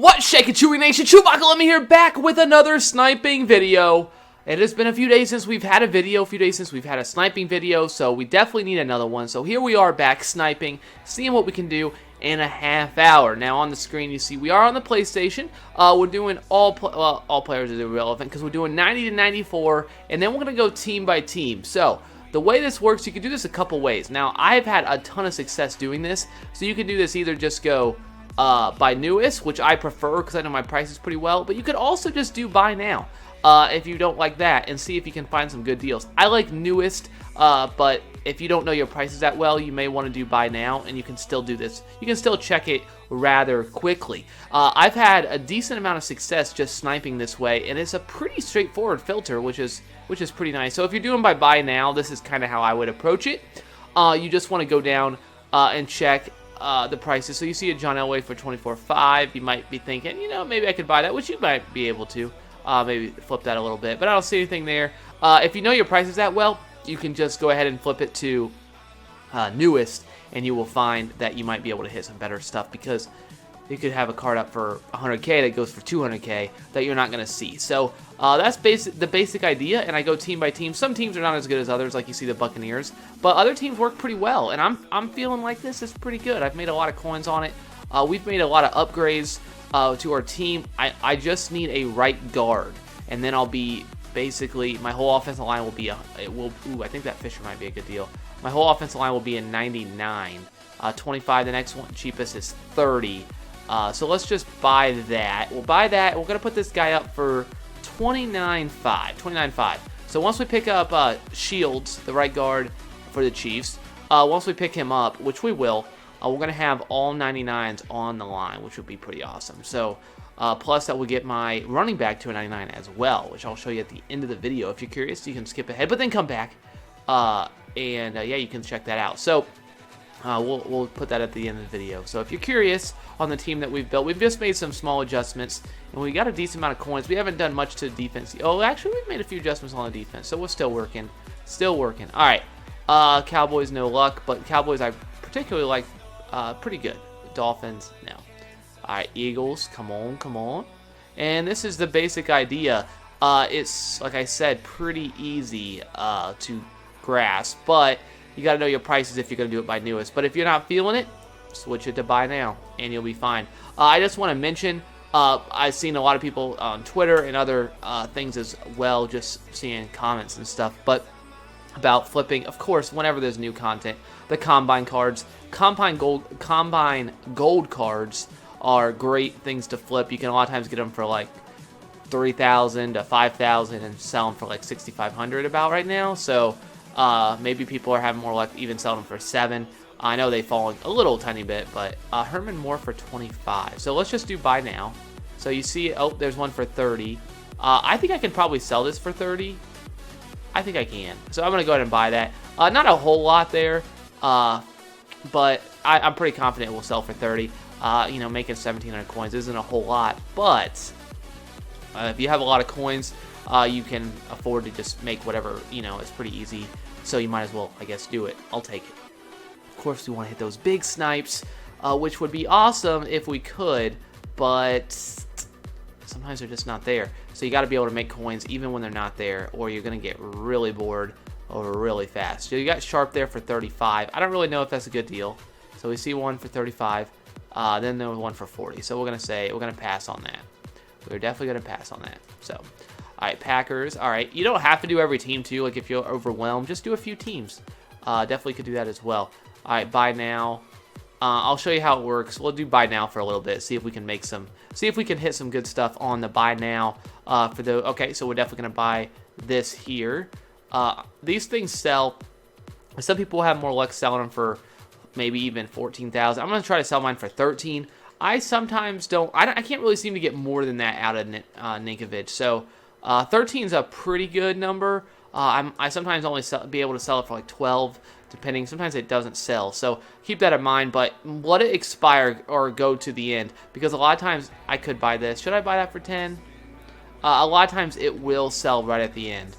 What's shaking, Chewy Nation? ChewbaccaLemma here, back with another sniping video. It has been a few days since we've had a video, a sniping video, so we definitely need another one. So here we are back sniping, seeing what we can do in a half hour. Now on the screen you see we are on the PlayStation. We're doing all players are irrelevant because we're doing 90 to 94, and then we're going to go team by team. So the way this works, you can do this a couple ways. Now I've had a ton of success doing this, so you can do this either just go by newest, which I prefer because I know my prices pretty well, but you could also just do buy now if you don't like that, and see if you can find some good deals. I like newest, but if you don't know your prices that well, you may want to do buy now, and you can still do this. You can still check it rather quickly. I've had a decent amount of success just sniping this way, and it's a pretty straightforward filter, which is pretty nice. So if you're doing by buy now, this is kind of how I would approach it. You just want to go down and check the prices. So you see a John Elway for $24.5. You might be thinking, you know, maybe I could buy that, which you might be able to. Maybe flip that a little bit, but I don't see anything there. If you know your prices that well, you can just go ahead and flip it to newest, and you will find that you might be able to hit some better stuff, because you could have a card up for 100k that goes for 200k that you're not going to see. So that's the basic idea, and I go team by team. Some teams are not as good as others, like you see the Buccaneers, but other teams work pretty well, and I'm feeling like this is pretty good. I've made a lot of coins on it. We've made a lot of upgrades to our team. I just need a right guard, and then I'll be basically, my whole offensive line will be I think that Fisher might be a good deal. My whole offensive line will be in 99. 25, the next one cheapest is 30. So let's just buy that. We'll buy that. We're gonna put this guy up for 29.5. So once we pick up Shields, the right guard for the Chiefs, once we pick him up, which we will, we're going to have all 99s on the line, which would be pretty awesome. So, plus that will get my running back to a 99 as well, which I'll show you at the end of the video. If you're curious, you can skip ahead, but then come back. Yeah, you can check that out. So, we'll put that at the end of the video. So if you're curious on the team that we've built, we've just made some small adjustments, and we got a decent amount of coins. We haven't done much to the defense. Oh, actually, we've made a few adjustments on the defense, so we're still working. All right, Cowboys, no luck, but Cowboys I particularly like. Pretty good. Dolphins, no. Alright, Eagles, come on. And this is the basic idea. It's, like I said, pretty easy to grasp, but you gotta know your prices if you're gonna do it by newest. But if you're not feeling it, switch it to buy now, and you'll be fine. I just want to mention, I've seen a lot of people on Twitter and other things as well, just seeing comments and stuff, but about flipping, of course, whenever there's new content. The Combine cards, Combine gold cards are great things to flip. You can a lot of times get them for like 3,000 to 5,000 and sell them for like 6,500 about right now. So maybe people are having more luck even selling them for 7. I know they've fallen a little tiny bit, but Herman Moore for 25. So let's just do buy now. So you see, oh, there's one for 30. I think I can probably sell this for 30. I think I can. So I'm going to go ahead and buy that. Not a whole lot there, but I'm pretty confident it will sell for 30. You know, making 1,700 coins isn't a whole lot, but if you have a lot of coins, you can afford to just make whatever, you know, it's pretty easy. So you might as well, I guess, do it. I'll take it. Of course, we want to hit those big snipes, which would be awesome if we could, but sometimes they're just not there. So you got to be able to make coins even when they're not there, or you're going to get really bored or really fast. So you got Sharp there for 35. I don't really know if that's a good deal. So we see one for 35. Then there was one for 40. So we're going to pass on that. We're definitely going to pass on that. So, all right, Packers. All right, you don't have to do every team too. Like if you're overwhelmed, just do a few teams. Definitely could do that as well. All right, buy now. I'll show you how it works. We'll do buy now for a little bit. See if we can hit some good stuff on the buy now. Okay, so we're definitely gonna buy this here. These things sell. Some people have more luck selling them for maybe even 14,000. I'm gonna try to sell mine for 13. I sometimes don't. I can't really seem to get more than that out of Ninkovich. So 13 is a pretty good number. I sometimes only be able to sell it for like 12. Depending, sometimes it doesn't sell, so keep that in mind, but let it expire or go to the end, because a lot of times I could buy this. Should I buy that for 10? A lot of times it will sell right at the end,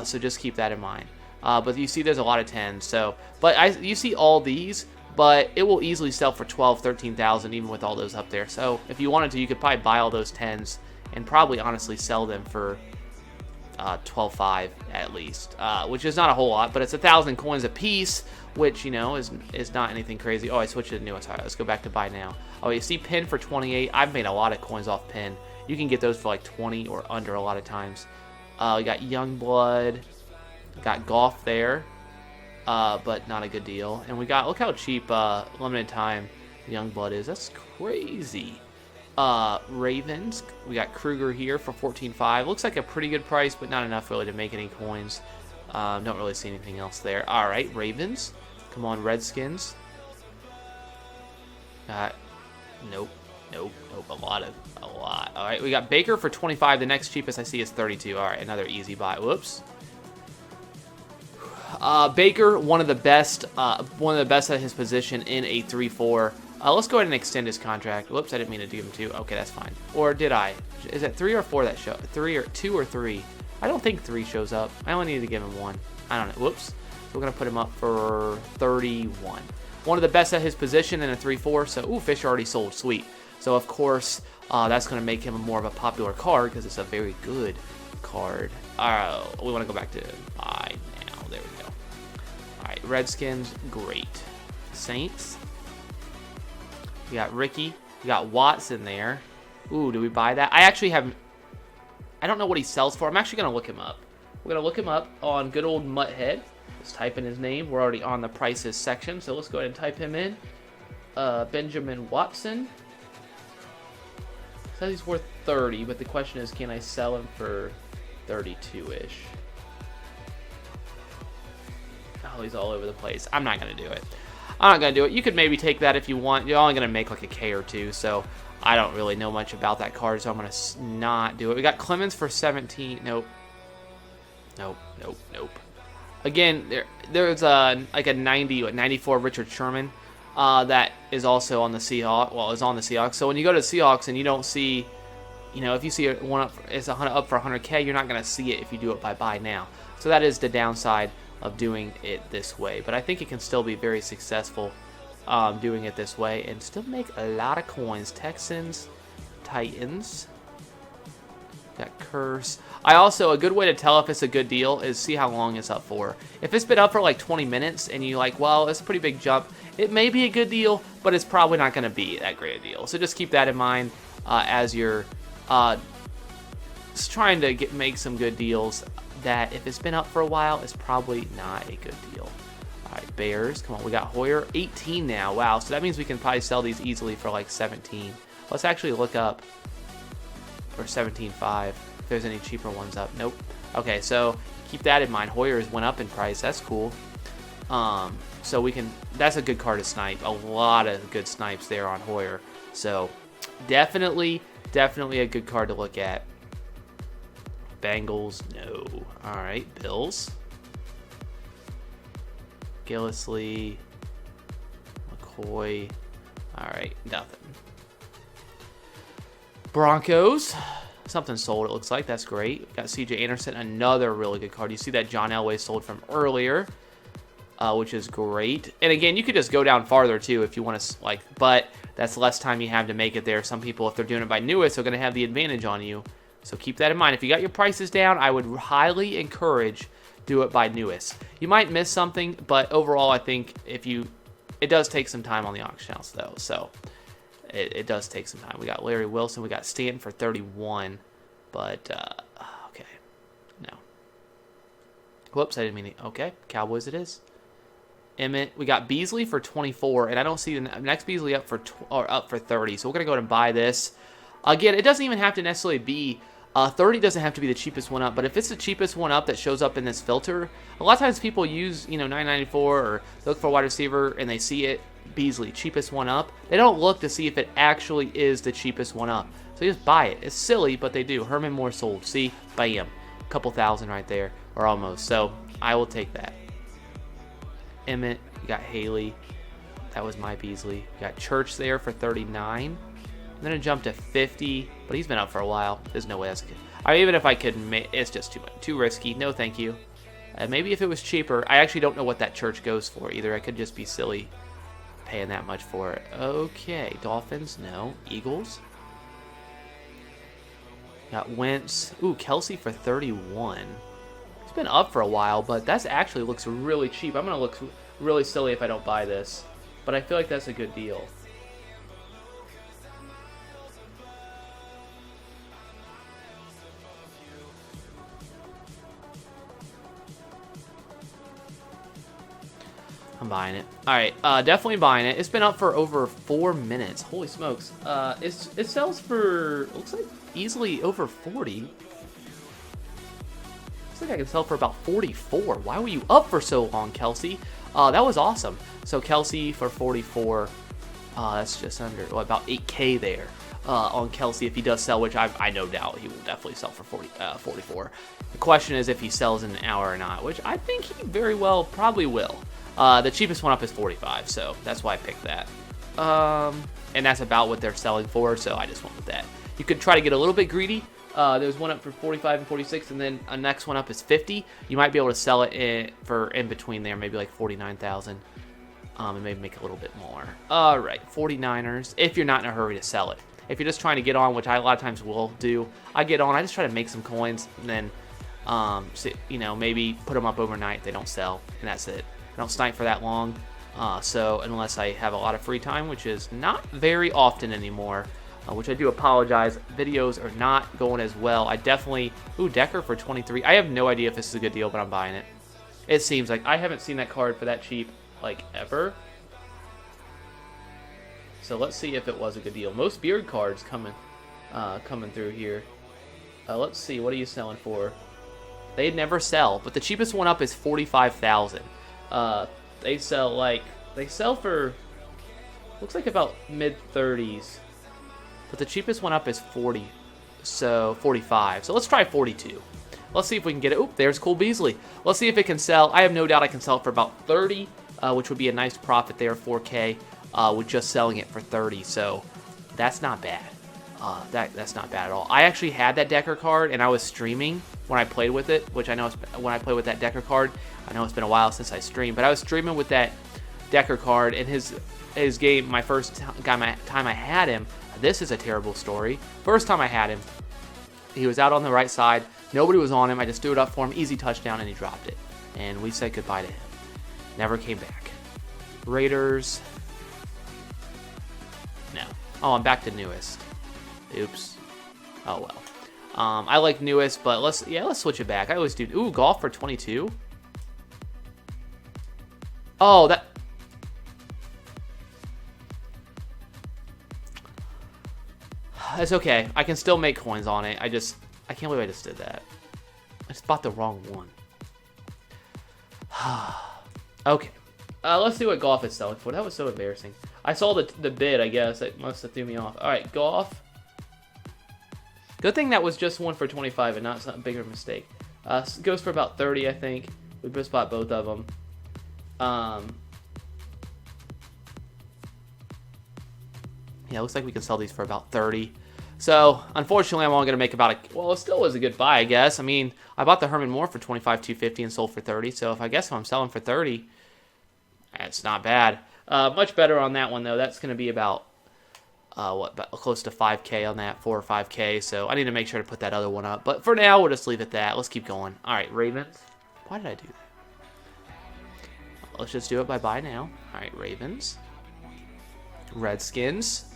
so just keep that in mind. But you see there's a lot of 10s, so, but you see all these, but it will easily sell for 12, 13,000 even with all those up there. So if you wanted to, you could probably buy all those 10s and probably honestly sell them for 12.5 at least, which is not a whole lot, but it's 1,000 coins a piece, which, you know, is not anything crazy. Oh, I switched to the newest. All right, let's go back to buy now. Oh, you see pin for 28. I've made a lot of coins off pin. You can get those for like 20 or under a lot of times. We got Youngblood, got Golf there, but not a good deal. And we got, look how cheap limited time Youngblood is. That's crazy. Ravens, we got Kruger here for 14.5. Looks like a pretty good price, but not enough really to make any coins. Don't really see anything else there. All right, Ravens. Come on, Redskins. Nope. A lot. All right, we got Baker for 25. The next cheapest I see is 32. All right, another easy buy. Whoops. Baker, one of the best at his position in a 3-4. Let's go ahead and extend his contract. Whoops, I didn't mean to give him 2. Okay, that's fine. Or did I? Is it 3 or 4 that show? 3 or 2 or 3? I don't think 3 shows up. I only need to give him 1. I don't know. Whoops. We're gonna put him up for 31. One of the best at his position in a 3-4. So, ooh, Fisher already sold. Sweet. So of course, that's gonna make him more of a popular card because it's a very good card. We want to go back to buy now. There we go. All right, Redskins, great. Saints. We got Ricky. We got Watson there. Ooh, do we buy that? I don't know what he sells for. I'm actually going to look him up. We're going to look him up on good old Mutthead. Let's type in his name. We're already on the prices section, so let's go ahead and type him in. Benjamin Watson. Says he's worth 30, but the question is, can I sell him for 32-ish? Oh, he's all over the place. I'm not going to do it. I'm not going to do it. You could maybe take that if you want. You're only going to make like a K or 2, so I don't really know much about that card, so I'm going to not do it. We got Clemens for 17. Nope. Again, there's like a 94 Richard Sherman that is also on the Seahawks. Well, is on the Seahawks. So when you go to Seahawks and you don't see, you know, if you see one up, it's up for 100K, you're not going to see it if you do it by buy now. So that is the downside of doing it this way, but I think it can still be very successful doing it this way and still make a lot of coins. Texans, Titans, got Curse. A good way to tell if it's a good deal is see how long it's up for. If it's been up for like 20 minutes and you're like, well, it's a pretty big jump, it may be a good deal, but it's probably not going to be that great a deal. So just keep that in mind as you're trying to make some good deals. That if it's been up for a while, it's probably not a good deal. All right, Bears. Come on, we got Hoyer. 18 now. Wow, so that means we can probably sell these easily for like 17. Let's actually look up for 17.5 if there's any cheaper ones up. Nope. Okay, so keep that in mind. Hoyer's went up in price. That's cool. So we can. That's a good card to snipe. A lot of good snipes there on Hoyer. So definitely a good card to look at. Bengals, no. All right, Bills. Gillisley, McCoy. All right, nothing. Broncos, something sold, it looks like. That's great. Got CJ Anderson, another really good card. You see that John Elway sold from earlier, which is great. And again, you could just go down farther too if you want to, but that's less time you have to make it there. Some people, if they're doing it by newest, are going to have the advantage on you. So keep that in mind. If you got your prices down, I would highly encourage do it by newest. You might miss something, but overall, I think it does take some time on the auction house though. So it does take some time. We got Larry Wilson. We got Stanton for 31, but okay, no. Whoops, I didn't mean to. Okay, Cowboys it is. Emmett. We got Beasley for 24, and I don't see the next Beasley up for 30. So we're gonna go ahead and buy this. Again, it doesn't even have to necessarily be 30 doesn't have to be the cheapest one up, but if it's the cheapest one up that shows up in this filter, a lot of times people use, 994 or look for a wide receiver and they see it, Beasley, cheapest one up. They don't look to see if it actually is the cheapest one up. So you just buy it. It's silly, but they do. Herman Moore sold. See? Bam. A couple thousand right there, or almost. So I will take that. Emmett, you got Haley. That was my Beasley. You got Church there for 39. I'm going to jump to 50, but he's been up for a while. There's no way that's good. Even if I could, it's just too risky. No, thank you. Maybe if it was cheaper. I actually don't know what that Church goes for either. I could just be silly paying that much for it. Okay, Dolphins, no. Eagles. Got Wentz. Ooh, Kelsey for 31. It's been up for a while, but that actually looks really cheap. I'm going to look really silly if I don't buy this, but I feel like that's a good deal. I'm buying it. All right, definitely buying it. It's been up for over 4 minutes. Holy smokes. It sells for, looks like, easily over 40. Looks like I can sell for about 44. Why were you up for so long, Kelsey? That was awesome. So Kelsey for 44. That's just under, well, about 8K there on Kelsey if he does sell, which I no doubt he will definitely sell for 44. The question is if he sells in an hour or not, which I think he very well probably will. The cheapest one up is 45, so that's why I picked that. And that's about what they're selling for, so I just went with that. You could try to get a little bit greedy. There's one up for 45 and 46, and then a next one up is 50. You might be able to sell it in between there, maybe like 49,000, and maybe make a little bit more. All right, 49ers, if you're not in a hurry to sell it. If you're just trying to get on, which I a lot of times will do, I get on, I just try to make some coins, and then, so, you know, maybe put them up overnight, they don't sell, and that's it. I don't snipe for that long, so unless I have a lot of free time, which is not very often anymore, which I do apologize. Videos are not going as well. I definitely... Ooh, Decker for 23. I have no idea if this is a good deal, but I'm buying it. It seems like I haven't seen that card for that cheap, like, ever. So let's see if it was a good deal. Most beard cards coming through here. Let's see. What are you selling for? They never sell, but the cheapest one up is 45,000. They sell for, looks like about mid-30s, but the cheapest one up is 40, so 45. So let's try 42. Let's see if we can get it. Oop, there's Cole Beasley. Let's see if it can sell. I have no doubt I can sell it for about 30, which would be a nice profit there, 4K, with just selling it for 30. So that's not bad. That's not bad at all. I actually had that Decker card, and I was streaming when I played with it, which I know when I play with that Decker card, I know it's been a while since I streamed, but I was streaming with that Decker card, and his game, my first time I had him, this is a terrible story. First time I had him, he was out on the right side, nobody was on him, I just threw it up for him, easy touchdown, and he dropped it. And we said goodbye to him. Never came back. Raiders. No. Oh, I'm back to newest. Oops. Oh well. I like newest, but let's switch it back. I always do. Ooh, golf for 22. Oh, that's okay. I can still make coins on it. I can't believe I just did that. I just bought the wrong one. Okay. Let's see what golf is selling for. That was so embarrassing. I saw the bid, I guess. It must have threw me off. All right, golf. Good thing that was just one for 25 and not some bigger mistake. Goes for about 30, I think. We just bought both of them. Yeah, looks like we can sell these for about 30. So, unfortunately, I'm only going to make about well, it still was a good buy, I guess. I mean, I bought the Herman Moore for 25,250 and sold for 30. So, if I'm selling for 30, that's not bad. Much better on that one, though. That's going to be about, close to 5K on that, 4 or 5K. So, I need to make sure to put that other one up. But for now, we'll just leave it at that. Let's keep going. All right, Ravens. Why did I do that? Let's just do it by buy now. All right, Ravens. Redskins.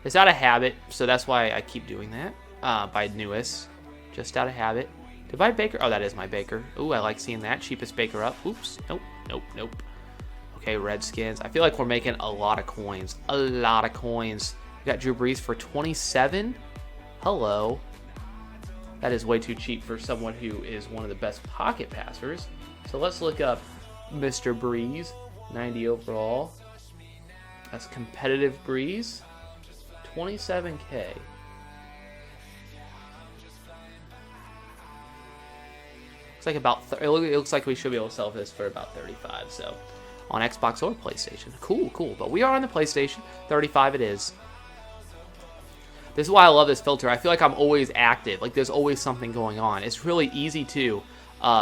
It's out of habit, so that's why I keep doing that. By newest. Just out of habit. Did I buy Baker? Oh, that is my Baker. Ooh, I like seeing that. Cheapest Baker up. Oops. Nope. Okay, Redskins. I feel like we're making a lot of coins. A lot of coins. We got Drew Brees for 27. Hello. That is way too cheap for someone who is one of the best pocket passers. So let's look up Mr. Brees. 90 overall. That's competitive Brees. 27K. Looks like it looks like we should be able to sell this for about 35. So on Xbox or PlayStation. Cool. But we are on the PlayStation. 35 it is. This is why I love this filter. I feel like I'm always active. Like there's always something going on. It's really easy too.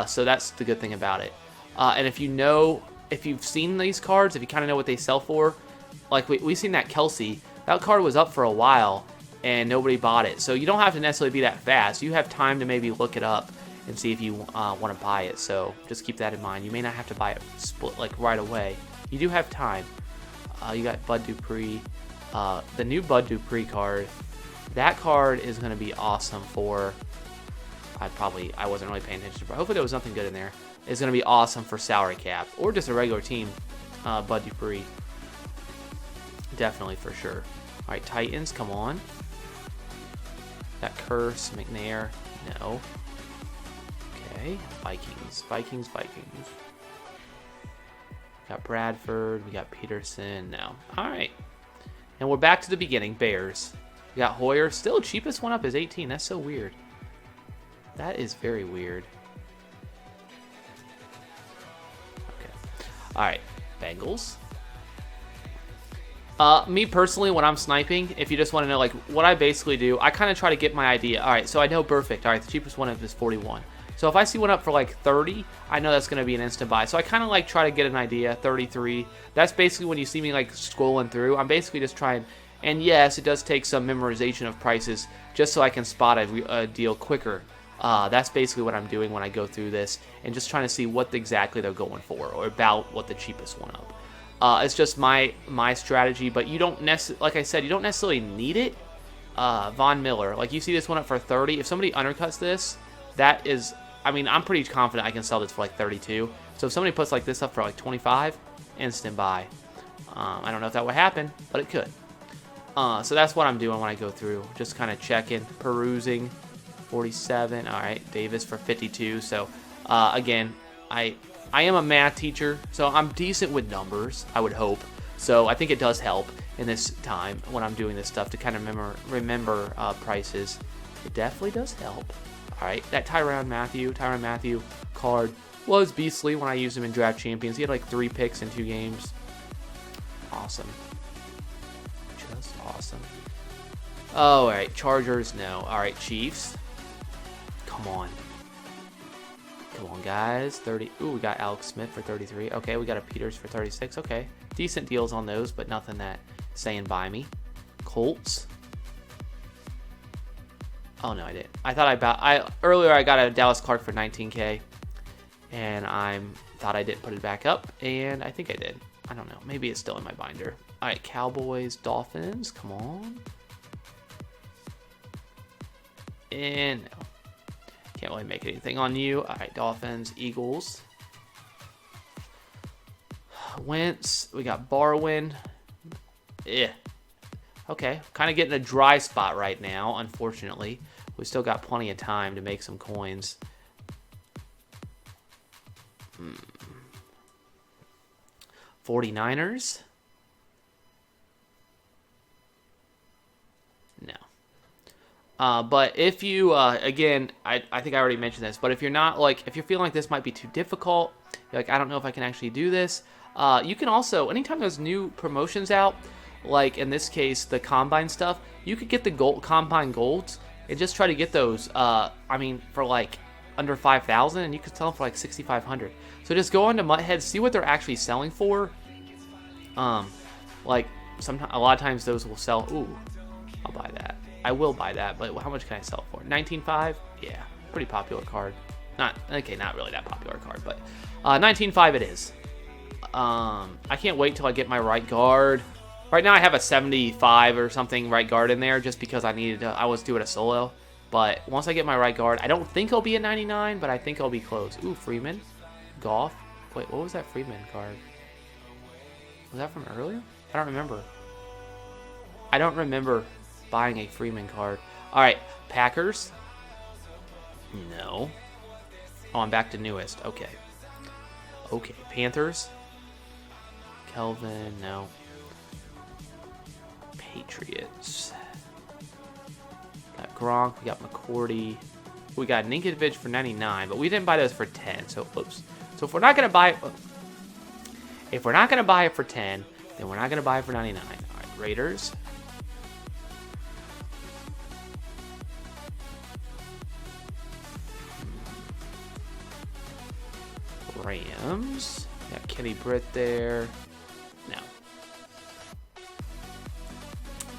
So that's the good thing about it. And if you've seen these cards, if you kind of know what they sell for, like we seen that Kelsey. That card was up for a while, and nobody bought it. So you don't have to necessarily be that fast. You have time to maybe look it up and see if you want to buy it. So just keep that in mind. You may not have to buy it split like right away. You do have time. You got Bud Dupree. The new Bud Dupree card. That card is going to be awesome for... I wasn't really paying attention, but hopefully there was nothing good in there. It's going to be awesome for salary cap or just a regular team. Bud Dupree. Definitely for sure. All right, Titans, come on. Got Curse, McNair, no. Okay, Vikings. Got Bradford, we got Peterson, no. All right, and we're back to the beginning, Bears. We got Hoyer, still cheapest one up is 18. That's so weird. That is very weird. Okay, all right, Bengals. Me personally, when I'm sniping, if you just want to know, like, what I basically do, I kind of try to get my idea. All right, so I know perfect. All right, the cheapest one up is 41. So if I see one up for like 30, I know that's going to be an instant buy. So I kind of like try to get an idea. 33. That's basically when you see me like scrolling through. I'm basically just trying. And yes, it does take some memorization of prices just so I can spot a deal quicker. That's basically what I'm doing when I go through this and just trying to see what exactly they're going for or about what the cheapest one up. It's just my strategy, but you don't like I said, you don't necessarily need it. Von Miller, like you see this one up for 30. If somebody undercuts this, that is, I mean, I'm pretty confident I can sell this for like 32. So if somebody puts like this up for like 25, instant buy. I don't know if that would happen, but it could. So that's what I'm doing when I go through, just kind of checking, perusing. 47. All right, Davis for 52. So again, I am a math teacher, so I'm decent with numbers, I would hope. So I think it does help in this time when I'm doing this stuff to kind of remember prices. It definitely does help. All right, that Tyrann Mathieu card was beastly when I used him in Draft Champions. He had like 3 picks in 2 games. Awesome. Just awesome. Oh, all right, Chargers, no. All right, Chiefs. Come on. Come on, guys. 30. Ooh, we got Alex Smith for 33. Okay, we got a Peters for 36. Okay. Decent deals on those, but nothing that saying buy me. Colts. Oh, no, I didn't. I thought earlier I got a Dallas Clark for 19K, and I thought I didn't put it back up, and I think I did. I don't know. Maybe it's still in my binder. All right, Cowboys, Dolphins. Come on. And no. Can't really make anything on you. All right, Dolphins, Eagles. Wentz. We got Barwin. Yeah. Okay, kind of getting a dry spot right now, unfortunately. We still got plenty of time to make some coins. 49ers. No. But if you, again, I think I already mentioned this, but if you're not like, if you're feeling like this might be too difficult, you're like, I don't know if I can actually do this, you can also, anytime there's new promotions out, like in this case, the Combine stuff, you could get the Combine Golds and just try to get those, I mean, for like under 5,000, and you could sell them for like 6,500. So just go on to Mutthead, see what they're actually selling for. Like, sometimes, a lot of times those will sell, ooh, I'll buy that. I will buy that, but how much can I sell it for? 19.5? Yeah, pretty popular card. Not really that popular card, but 19.5 it is. I can't wait till I get my right guard. Right now I have a 75 or something right guard in there just because I was doing a solo. But once I get my right guard, I don't think I'll be at 99, but I think I'll be close. Ooh, Freeman. Goff. Wait, what was that Freeman card? Was that from earlier? I don't remember. I don't remember buying a Freeman card. All right, Packers. No. Oh, I'm back to newest. Okay. Okay, Panthers. Kelvin, no. Patriots. Got Gronk. We got McCourty. We got Ninkovic for 99, but we didn't buy those for 10. So, oops. So if we're not gonna buy it for 10, then we're not gonna buy it for 99. All right, Raiders. Rams. Got Kenny Britt there. No.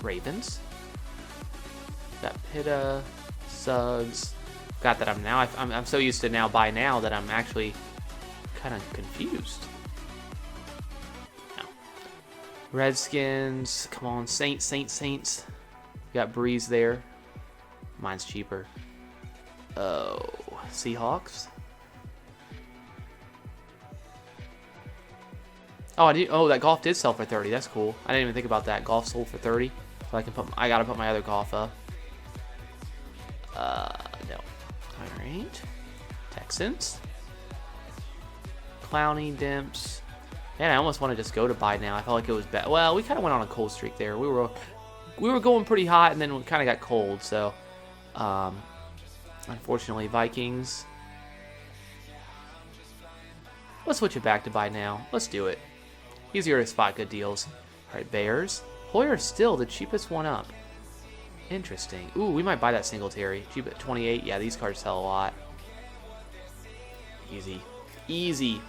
Ravens. Got Pitta, Suggs. Got that I'm so used to now by now that I'm actually kind of confused. No. Redskins. Come on, Saints. Got Breeze there. Mine's cheaper. Oh, Seahawks. Oh, that golf did sell for 30. That's cool. I didn't even think about that. Golf sold for 30. So I gotta put my other golf up. No. Alright. Texans. Clowney, Dimps. Man, I almost want to just go to buy now. I felt like it was bad. Well, we kind of went on a cold streak there. We were going pretty hot, and then we kind of got cold. So, unfortunately, Vikings. Let's switch it back to buy now. Let's do it. Easier to spot good deals. All right, Bears. Hoyer's still the cheapest one up. Interesting. Ooh, we might buy that Singletary. Cheap at 28. Yeah, these cards sell a lot. Easy.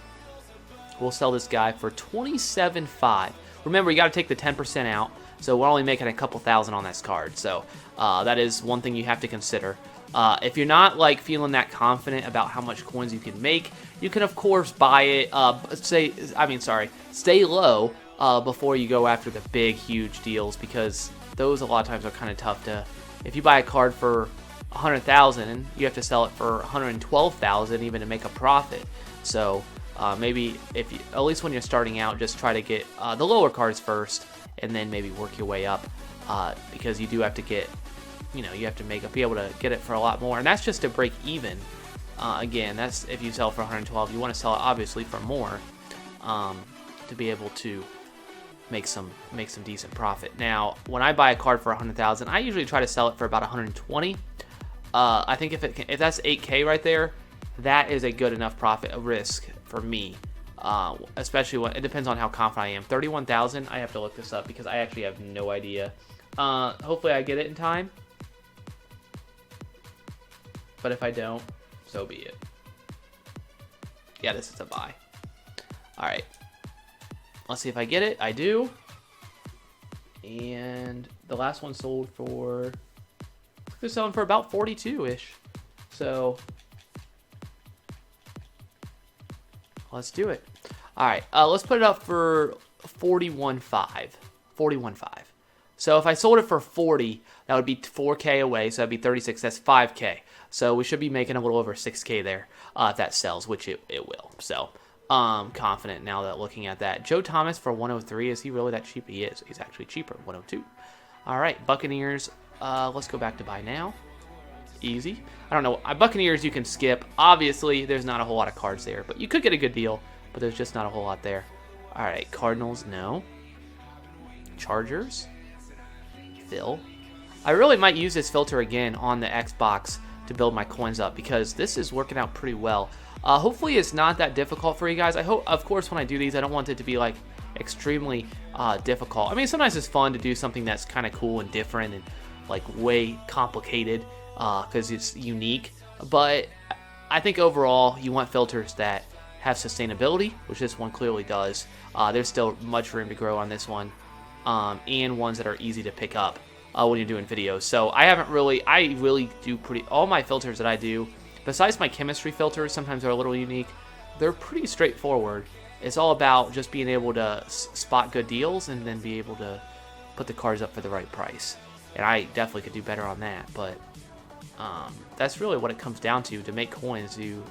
We'll sell this guy for $27.5. Remember, you got to take the 10% out. So we're only making a couple thousand on this card. So that is one thing you have to consider. If you're not like feeling that confident about how much coins you can make, you can of course buy it. Stay low before you go after the big, huge deals, because those a lot of times are kind of tough to. If you buy a card for 100,000, you have to sell it for 112,000 even to make a profit. So maybe if you, at least when you're starting out, just try to get the lower cards first, and then maybe work your way up, because you do have to get. You have to be able to get it for a lot more, and that's just to break even. Again, that's if you sell for 112. You want to sell it obviously for more, to be able to make some decent profit. Now, when I buy a card for 100,000, I usually try to sell it for about 120. I think if that's 8K right there, that is a good enough profit risk for me. Especially when it depends on how confident I am. 31,000. I have to look this up because I actually have no idea. Hopefully, I get it in time. But if I don't, so be it. Yeah, this is a buy. Alright. Let's see if I get it. I do. And the last one sold for... They're selling for about 42-ish. So... let's do it. Alright, let's put it up for 41.5. 41.5. So if I sold it for 40, that would be 4K away, so that'd be 36. That's 5K. So we should be making a little over 6K there if that sells, which it will. So confident now that looking at that. Joe Thomas for 103. Is he really that cheap? He is. He's actually cheaper. 102. All right, Buccaneers. Let's go back to buy now. Easy. I don't know. Buccaneers you can skip. Obviously, there's not a whole lot of cards there, but you could get a good deal, but there's just not a whole lot there. All right, Cardinals, no. Chargers. Phil. I really might use this filter again on the Xbox to build my coins up, because this is working out pretty well. Hopefully it's not that difficult for you guys. I hope, of course, when I do these, I don't want it to be like extremely difficult. I mean, sometimes it's fun to do something that's kind of cool and different and like way complicated because it's unique. But I think overall you want filters that have sustainability, which this one clearly does. There's still much room to grow on this one, and ones that are easy to pick up when you're doing videos. So I really do all my filters that I do, besides my chemistry filters, sometimes they're a little unique. They're pretty straightforward. It's all about just being able to spot good deals and then be able to put the cards up for the right price. And I definitely could do better on that, but that's really what it comes down to. To make coins, you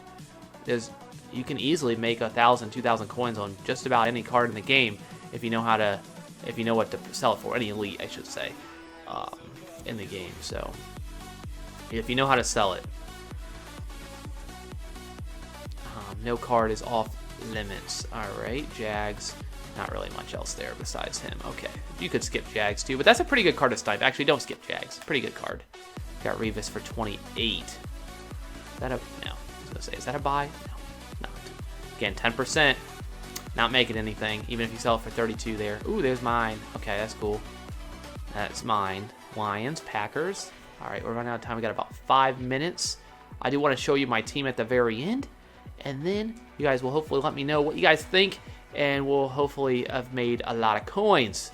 can easily make 1,000, 2,000 coins on just about any card in the game if you know what to sell it for. Any elite, I should say. In the game, so if you know how to sell it. No card is off limits. Alright, Jags. Not really much else there besides him. Okay, you could skip Jags too, but that's a pretty good card to snipe. Actually, don't skip Jags. Pretty good card. Got Revis for 28. Is that a... No. I was gonna say, is that a buy? No, not. Again, 10%. Not making anything, even if you sell it for 32 there. Ooh, there's mine. Okay, that's cool. That's mine. Lions, Packers. All right, we're running out of time. We got about 5 minutes. I do want to show you my team at the very end, and then you guys will hopefully let me know what you guys think, and we'll hopefully have made a lot of coins.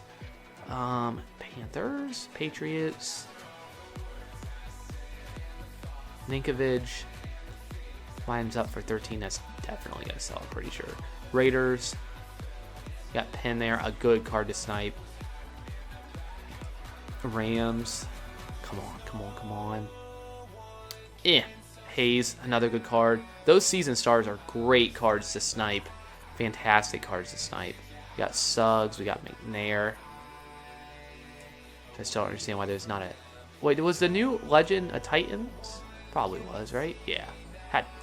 Panthers, Patriots, Ninkovich. Line's up for 13. That's definitely going to sell, I'm pretty sure. Raiders. Got Penn there. A good card to snipe. Rams. Come on, come on, come on. Hayes, another good card. Those season stars are great cards to snipe. Fantastic cards to snipe. We got Suggs. We got McNair. I still don't understand why there's not a... Wait, was the new Legend a Titans? Probably was, right? Yeah.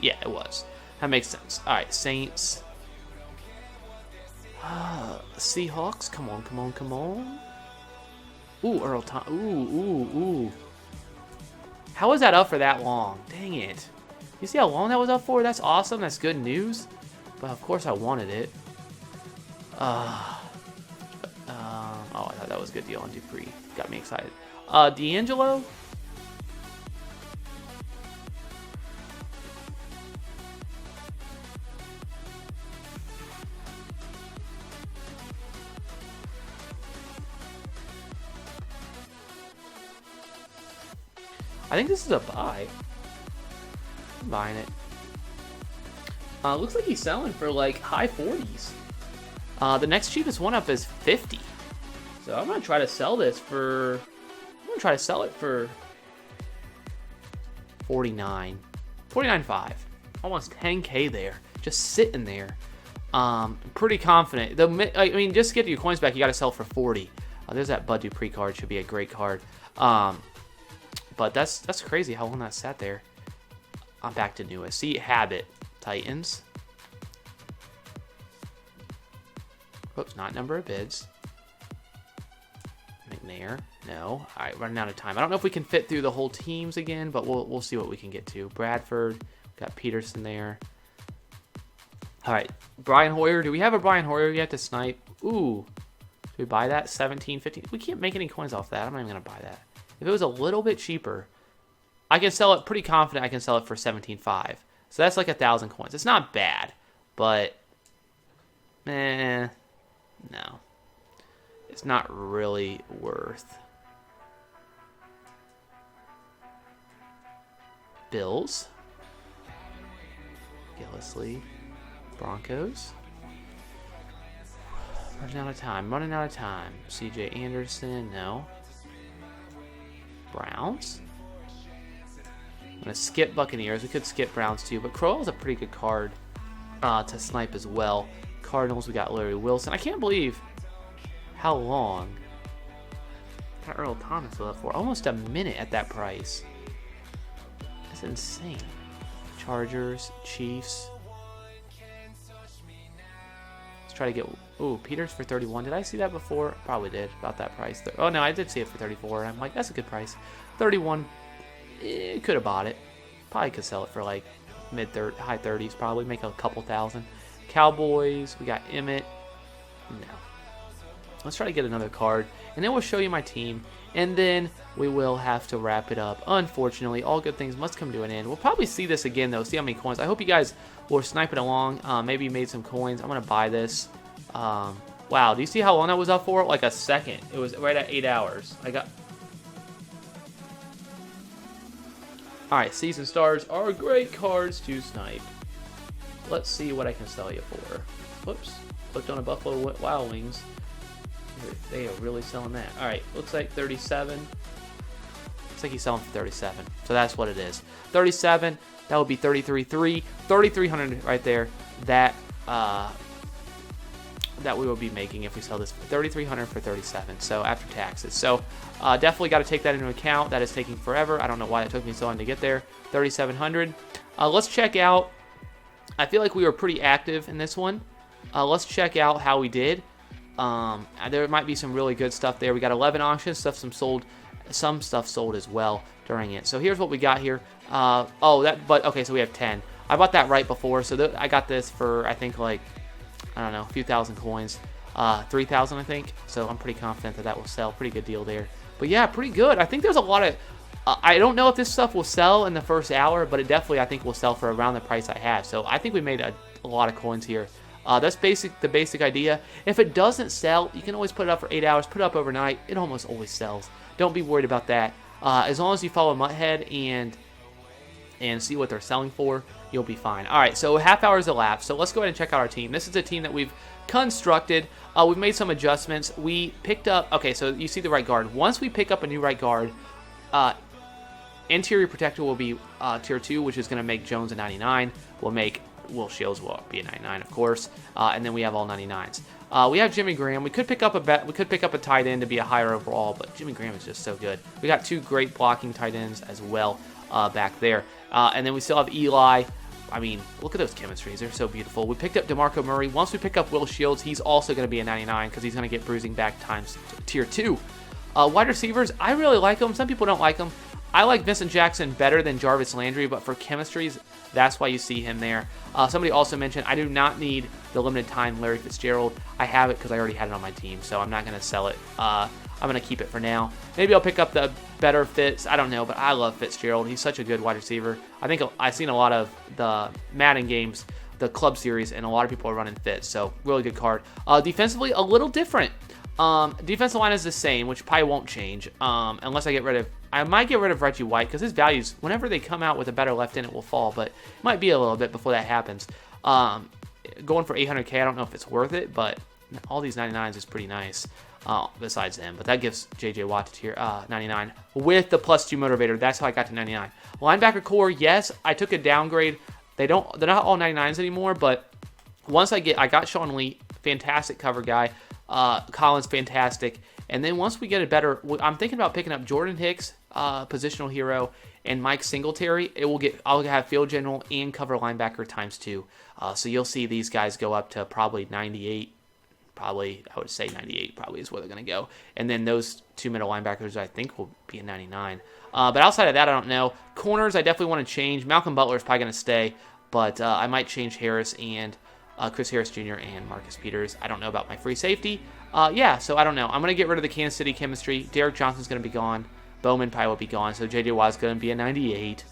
Yeah, it was. That makes sense. All right, Saints. Seahawks. Come on, come on, come on. Ooh, Earl Thomas. Ooh. How was that up for that long? Dang it. You see how long that was up for? That's awesome. That's good news. But of course I wanted it. Oh, I thought that was a good deal on Dupree. Got me excited. D'Angelo? I think this is a buy. I'm buying it. Looks like he's selling for like high 40s. The next cheapest one up is 50. So I'm gonna try to sell this for. I'm gonna try to sell it for 49, 49.5, almost 10K there, just sitting there. Pretty confident. I mean, just to get your coins back, you got to sell for 40. There's that Bud Dupree card. Should be a great card. But that's crazy how long that sat there. I'm back to newest. See, Habit, Titans. Oops, not number of bids. McNair, no. All right, running out of time. I don't know if we can fit through the whole teams again, but we'll see what we can get to. Bradford, got Peterson there. All right, Brian Hoyer. Do we have a Brian Hoyer yet to snipe? Ooh, do we buy that? 17, 15. We can't make any coins off that. I'm not even gonna buy that. If it was a little bit cheaper, I can sell it. Pretty confident I can sell it for 17.5. So that's like 1,000 coins. It's not bad, but no, it's not really worth. Bills, Gillisley, Broncos. Running out of time. CJ Anderson, no. Browns. I'm going to skip Buccaneers. We could skip Browns too, but Crowell's a pretty good card to snipe as well. Cardinals, we got Larry Wilson. I can't believe how long that Earl Thomas was up for. Almost a minute at that price. That's insane. Chargers, Chiefs. Let's try to get... Ooh, Peters for 31. Did I see that before? Probably did. About that price. Oh, no, I did see it for 34. I'm like, that's a good price. 31. Could have bought it. Probably could sell it for like high 30s. Probably make a couple thousand. Cowboys. We got Emmett. No. Let's try to get another card. And then we'll show you my team. And then we will have to wrap it up. Unfortunately, all good things must come to an end. We'll probably see this again, though. See how many coins. I hope you guys were sniping along. Maybe you made some coins. I'm going to buy this. Wow, do you see how long that was up for? Like a second. It was right at 8 hours. Alright, Season Stars are great cards to snipe. Let's see what I can sell you for. Whoops. Clicked on a Buffalo Wild Wings. They are really selling that. Alright, looks like 37. Looks like he's selling for 37. So that's what it is. 37, that would be 33.3. 3,300 right there. That we will be making if we sell this for 3,300 for 37. So after taxes. So definitely got to take that into account. That is taking forever. I don't know why it took me so long to get there. 3,700. Let's check out. I feel like we were pretty active in this one. Let's check out how we did. There might be some really good stuff there. We got 11 auctions, some stuff sold as well during it. So here's what we got here. Okay, so we have 10. I bought that right before, so I got this for I think like I don't know, a few thousand coins, 3,000 I think. So I'm pretty confident that will sell. Pretty good deal there. But yeah, pretty good. I think there's a lot of. I don't know if this stuff will sell in the first hour, but it definitely I think will sell for around the price I have. So I think we made a lot of coins here. That's the basic idea. If it doesn't sell, you can always put it up for 8 hours, put it up overnight. It almost always sells. Don't be worried about that. As long as you follow Mutthead and see what they're selling for, you'll be fine. All right, so half hour is elapsed. So let's go ahead and check out our team. This is a team that we've constructed. We've made some adjustments. We picked up, okay, so you see the right guard. Once we pick up a new right guard, interior protector will be tier 2, which is going to make Jones a 99. We'll make Will Shields will be a 99, of course, and then we have all 99s. We have Jimmy Graham. We could pick up a tight end to be a higher overall, but Jimmy Graham is just so good. We got 2 great blocking tight ends as well back there, and then we still have Eli. I mean, look at those chemistries. They're so beautiful. We picked up DeMarco Murray. Once we pick up Will Shields, he's also going to be a 99 because he's going to get bruising back times tier 2. Wide receivers, I really like them. Some people don't like them. I like Vincent Jackson better than Jarvis Landry, but for chemistries, that's why you see him there. Somebody also mentioned I do not need the limited time Larry Fitzgerald. I have it because I already had it on my team, so I'm not going to sell it. I'm going to keep it for now. Maybe I'll pick up the better Fitz. I don't know, but I love Fitzgerald. He's such a good wide receiver. I think I've seen a lot of the Madden games, the club series, and a lot of people are running Fitz, so really good card. Defensively, a little different. Defensive line is the same, which probably won't change unless I might get rid of Reggie White because his values, whenever they come out with a better left end, it will fall, but it might be a little bit before that happens. Going for 800K, I don't know if it's worth it, but all these 99s is pretty nice. Besides him, but that gives JJ Watt to tier 99 with the +2 motivator. That's how I got to 99. Linebacker core, yes, I took a downgrade. They're not all 99s anymore, but once I got Sean Lee, fantastic cover guy. Collins, fantastic. And then once we get a better, I'm thinking about picking up Jordan Hicks, positional hero, and Mike Singletary. I'll have field general and cover linebacker ×2. So you'll see these guys go up to probably 98. Probably, I would say 98 probably is where they're going to go. And then those 2 middle linebackers, I think, will be a 99. But outside of that, I don't know. Corners, I definitely want to change. Malcolm Butler is probably going to stay, but I might change Harris and Chris Harris Jr. and Marcus Peters. I don't know about my free safety. So I don't know. I'm going to get rid of the Kansas City chemistry. Derek Johnson's going to be gone. Bowman probably will be gone. So J.J. Watt's going to be a 98.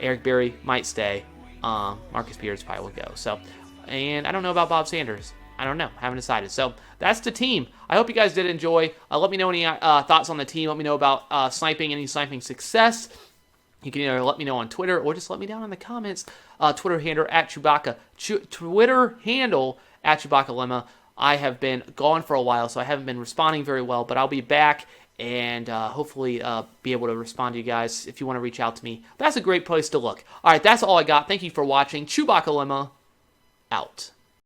Eric Berry might stay. Marcus Peters probably will go. So, and I don't know about Bob Sanders. I don't know. I haven't decided. So that's the team. I hope you guys did enjoy. Let me know any thoughts on the team. Let me know about sniping, any sniping success. You can either let me know on Twitter or just let me down in the comments. Twitter handle at Chewbacca. Twitter handle at ChewbaccaLemma. I have been gone for a while, so I haven't been responding very well, but I'll be back and hopefully be able to respond to you guys if you want to reach out to me. That's a great place to look. All right, that's all I got. Thank you for watching. ChewbaccaLemma out.